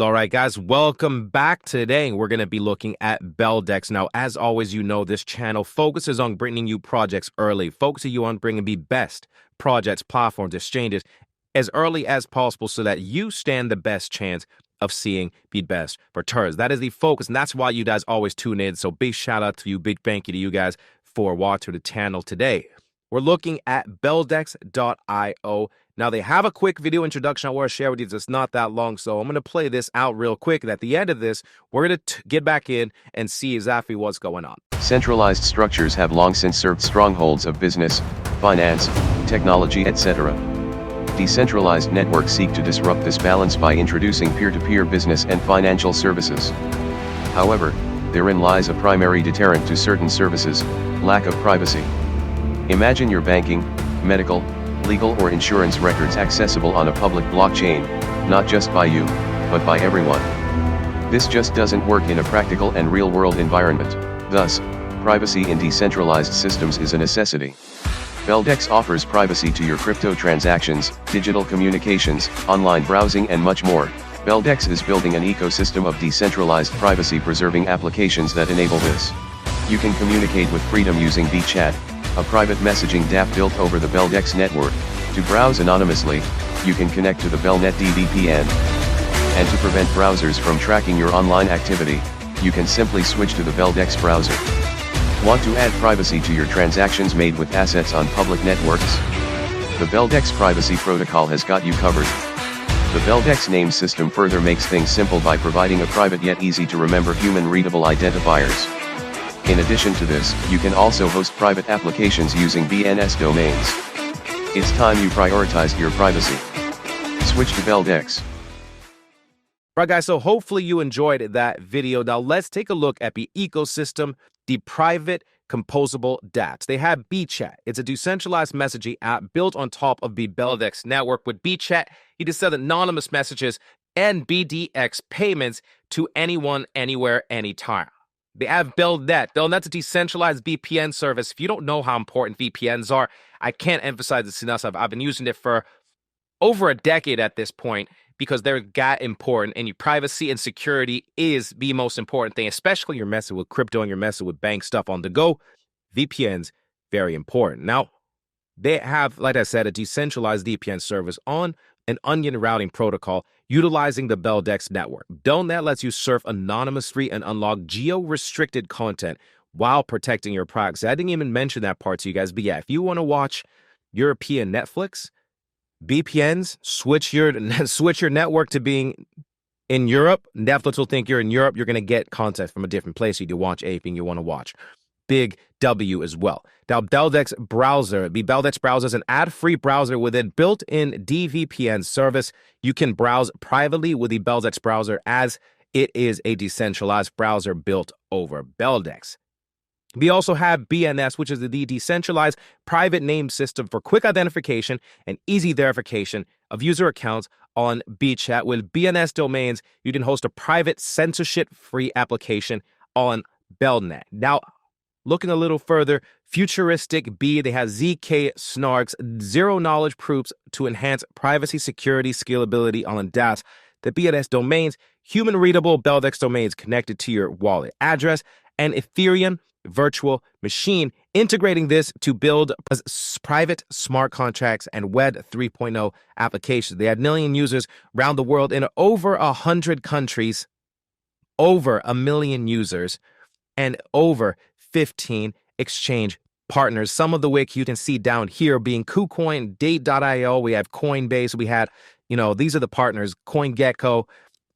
All right, guys, welcome back. Today, we're going to be looking at Beldex. Now, as always, you know this channel focuses on bringing you projects early, focusing you on bringing the best projects, platforms, exchanges as early as possible so that you stand the best chance of seeing the best returns. That is the focus, and that's why you guys always tune in. So big shout out to you, big thank you to you guys for watching the channel today. We're looking at Beldex.io. Now, they have a quick video introduction I want to share with you. It's not that long, so I'm going to play this out real quick. And at the end of this, we're going to get back in and see exactly what's going on. Centralized structures have long since served strongholds of business, finance, technology, etc. Decentralized networks seek to disrupt this balance by introducing peer-to-peer business and financial services. However, therein lies a primary deterrent to certain services: lack of privacy. Imagine your banking, medical, legal or insurance records accessible on a public blockchain, not just by you, but by everyone. This just doesn't work in a practical and real-world environment. Thus, privacy in decentralized systems is a necessity. Beldex offers privacy to your crypto transactions, digital communications, online browsing and much more. Beldex is building an ecosystem of decentralized privacy-preserving applications that enable this. You can communicate with freedom using BChat, a private messaging dApp built over the Beldex network. To browse anonymously, you can connect to the BelNet VPN. And to prevent browsers from tracking your online activity, you can simply switch to the Beldex browser. Want to add privacy to your transactions made with assets on public networks? The Beldex privacy protocol has got you covered. The Beldex name system further makes things simple by providing a private yet easy to remember human-readable identifiers. In addition to this, you can also host private applications using DNS domains. It's time you prioritized your privacy. Switch to Beldex. Right, guys, so hopefully you enjoyed that video. Now, let's take a look at the ecosystem, the private composable dApps. They have BChat. It's a decentralized messaging app built on top of the Beldex network. With BChat, you can send anonymous messages and BDX payments to anyone, anywhere, anytime. They have BelNet. BelNet's a decentralized VPN service. If you don't know how important VPNs are, I can't emphasize this enough. I've been using it for over a decade at this point because they're that important, and your privacy and security is the most important thing, especially you're messing with crypto and you're messing with bank stuff on the go. VPNs, very important. Now, they have, like I said, a decentralized VPN service on an onion routing protocol utilizing the Beldex network. BelNet lets you surf anonymously and unlock geo-restricted content while protecting your privacy. I didn't even mention that part to you guys, but yeah, if you want to watch European Netflix, VPNs, switch your network to being in Europe. Netflix will think you're in Europe. You're going to get content from a different place. You can watch anything you want to watch. Big W as well. Now, Beldex browser. The Beldex browser is an ad-free browser with a built-in DVPN service. You can browse privately with the Beldex browser as it is a decentralized browser built over Beldex. We also have BNS, which is the decentralized private name system for quick identification and easy verification of user accounts on BChat. With BNS domains, you can host a private censorship-free application on BelNet. Now, looking a little further, futuristic B, they have ZK snarks, zero-knowledge proofs to enhance privacy, security, scalability on dApps. The BNS domains, human-readable Beldex domains connected to your wallet address, and Ethereum virtual machine, integrating this to build private smart contracts and Web 3.0 applications. They had 1 million users around the world in over 100 countries, over 1 million users, and over 15 exchange partners. Some of the which you can see down here being KuCoin, Date.io, we have Coinbase, we had, these are the partners, CoinGecko,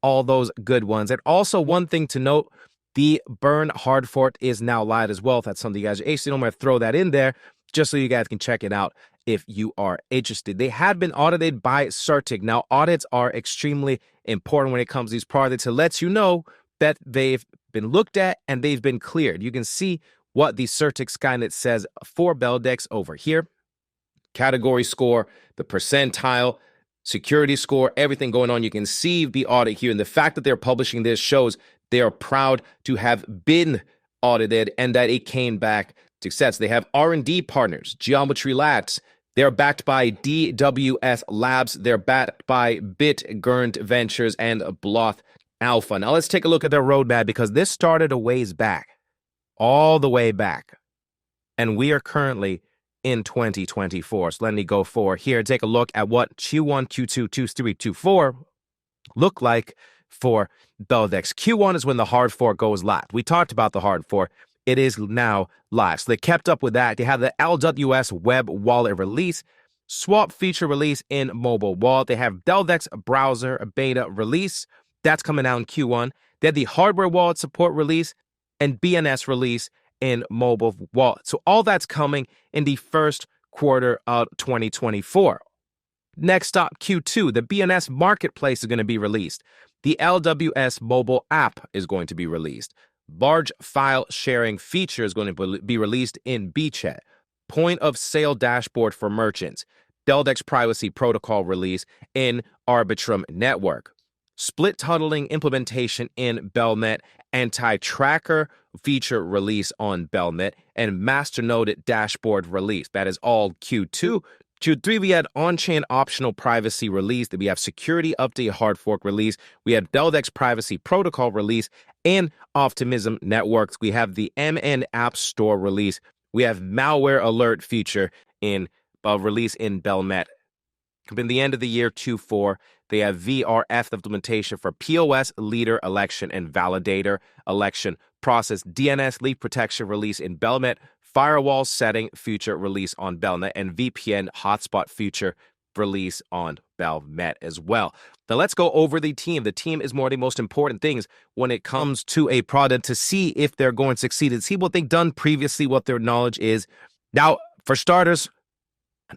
all those good ones. And also one thing to note, the Burn hard fork is now live as well. If that's something you guys are interested in, I'm going to throw that in there just so you guys can check it out if you are interested. They had been audited by CertiK. Now, audits are extremely important when it comes to these projects. It lets you know that they've been looked at and they've been cleared. You can see what the CertiK Skynet says for Beldex over here. Category score, the percentile, security score, everything going on. You can see the audit here. And the fact that they're publishing this shows they are proud to have been audited and that it came back success. They have R&D partners, Geometry Labs, They're backed by DWS Labs. They're backed by BitGurnt Ventures and Bloth Alpha. Now let's take a look at their roadmap, because this started a ways back, all the way back. And we are currently in 2024. So let me go forward here and take a look at what Q1, Q2, Q3, Q4 look like for Beldex. Q1 is when the hard fork goes live. We talked about the hard fork. It is now live. So they kept up with that. They have the LWS web wallet release, swap feature release in mobile wallet. They have Beldex browser beta release. That's coming out in Q1. They have the hardware wallet support release and BNS release in mobile wallet. So all that's coming in the first quarter of 2024. Next up, Q2, the BNS marketplace is going to be released. The LWS mobile app is going to be released. Large file sharing feature is going to be released in BChat. Point of sale dashboard for merchants. Beldex privacy protocol release in Arbitrum network. Split tunneling implementation in BelNet. Anti-tracker feature release on BelNet. And masternode dashboard release. That is all Q2. Q3, we had on-chain optional privacy release. We have security update hard fork release. We had Beldex privacy protocol release and Optimism networks. We have the MN App Store release. We have malware alert feature in release in BelNet. In the end of the year, Q4, they have VRF implementation for POS, leader, election, and validator election process. DNS leak protection release in BelNet. Firewall setting feature release on BelNet, and VPN hotspot feature release on BelNet as well. Now let's go over the team. The team is one of the most important things when it comes to a product, to see if they're going to succeed and see what they've done previously, what their knowledge is. Now, for starters,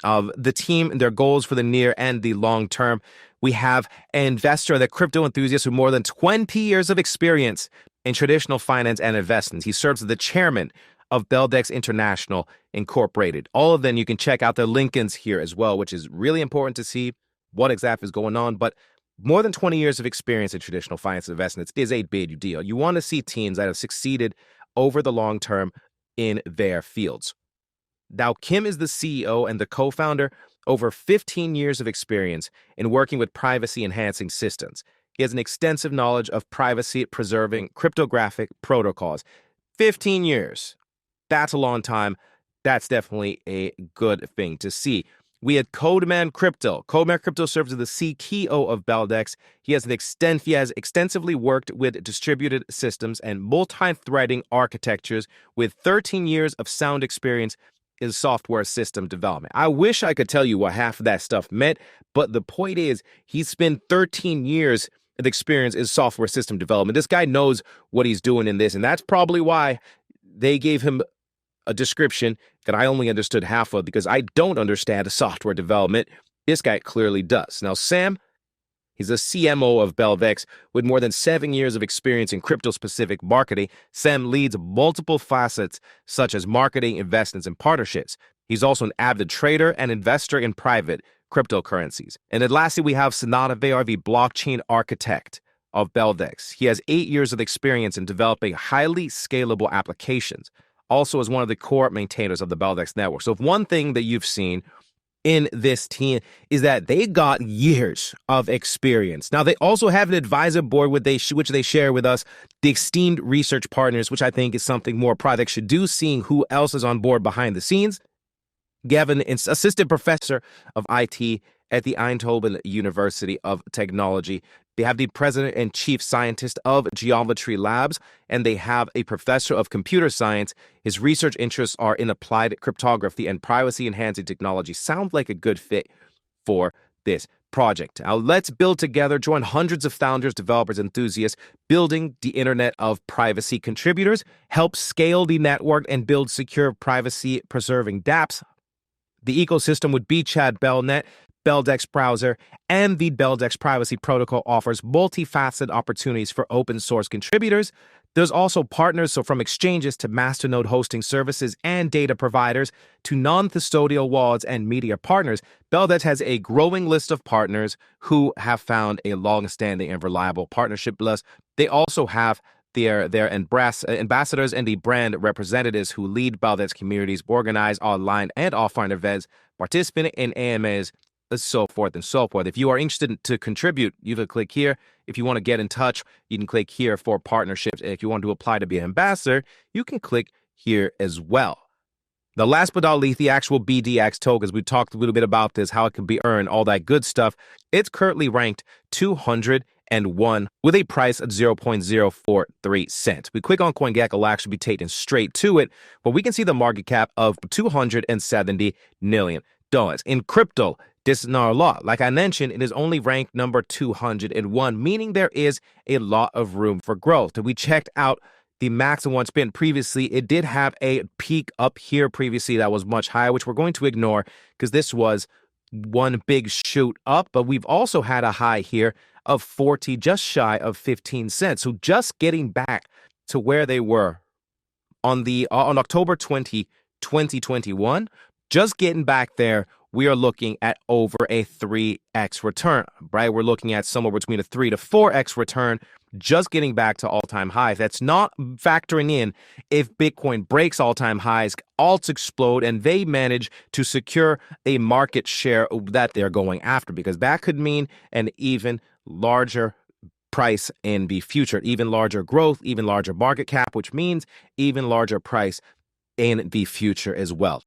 the team and their goals for the near and the long term. We have an investor, the crypto enthusiast with more than 20 years of experience in traditional finance and investments. He serves as the chairman of Beldex International Incorporated. All of them, you can check out their LinkedIn's here as well, which is really important to see what exactly is going on. But more than 20 years of experience in traditional finance and investments is a big deal. You want to see teams that have succeeded over the long term in their fields. Now, Kim is the CEO and the co-founder, over 15 years of experience in working with privacy-enhancing systems. He has an extensive knowledge of privacy-preserving cryptographic protocols. 15 years. That's a long time. That's definitely a good thing to see. We had Codeman Crypto. Codeman Crypto serves as the CTO of Beldex. He has extensively worked with distributed systems and multi-threading architectures with 13 years of sound experience in software system development. I wish I could tell you what half of that stuff meant, but the point is he's spent 13 years of experience in software system development. This guy knows what he's doing in this, and that's probably why they gave him a description that I only understood half of, because I don't understand software development. This guy clearly does. Now, Sam, he's a CMO of Beldex with more than 7 years of experience in crypto-specific marketing. Sam leads multiple facets such as marketing, investments, and partnerships. He's also an avid trader and investor in private cryptocurrencies. And then lastly, we have Sanada Bayar, the blockchain architect of Beldex. He has 8 years of experience in developing highly scalable applications, also as one of the core maintainers of the Beldex network. So if one thing that you've seen in this team is that they got years of experience. Now, they also have an advisor board which they share with us, the esteemed research partners, which I think is something more projects should do, seeing who else is on board behind the scenes. Gavin is assistant professor of IT at the Eindhoven University of Technology. They have the president and chief scientist of Geometry Labs, and they have a professor of computer science. His research interests are in applied cryptography and privacy-enhancing technology. Sounds like a good fit for this project. Now, let's build together, join hundreds of founders, developers, enthusiasts, building the internet of privacy contributors, help scale the network, and build secure privacy-preserving dApps. The ecosystem with BChat, BelNet, Beldex browser, and the Beldex privacy protocol offers multifaceted opportunities for open source contributors. There's also partners, so from exchanges to masternode hosting services and data providers to non-custodial wallets and media partners. Beldex has a growing list of partners who have found a long-standing and reliable partnership with us. They also have their ambassadors and the brand representatives who lead Beldex communities, organize online and offline events, participate in AMAs, so forth and so forth. If you are interested to contribute, you can click here. If you want to get in touch, you can click here for partnerships. If you want to apply to be an ambassador, you can click here as well. The last but not least, the actual BDX tokens. We talked a little bit about this, how it can be earned, all that good stuff. It's currently ranked 201 with a price of 0.043 cents. We click on CoinGecko, will actually be taken straight to it, but we can see the market cap of $270 million. In crypto, this is not a lot. Like I mentioned, it is only ranked number 201, meaning there is a lot of room for growth. And we checked out the maximum one spent previously. It did have a peak up here previously that was much higher, which we're going to ignore because this was one big shoot up. But we've also had a high here of 40, just shy of 15 cents. So just getting back to where they were on October 20, 2021, just getting back there, we are looking at over a 3x return, right? We're looking at somewhere between a 3 to 4x return, just getting back to all-time highs. That's not factoring in if Bitcoin breaks all-time highs, alts explode, and they manage to secure a market share that they're going after, because that could mean an even larger price in the future, even larger growth, even larger market cap, which means even larger price in the future as well.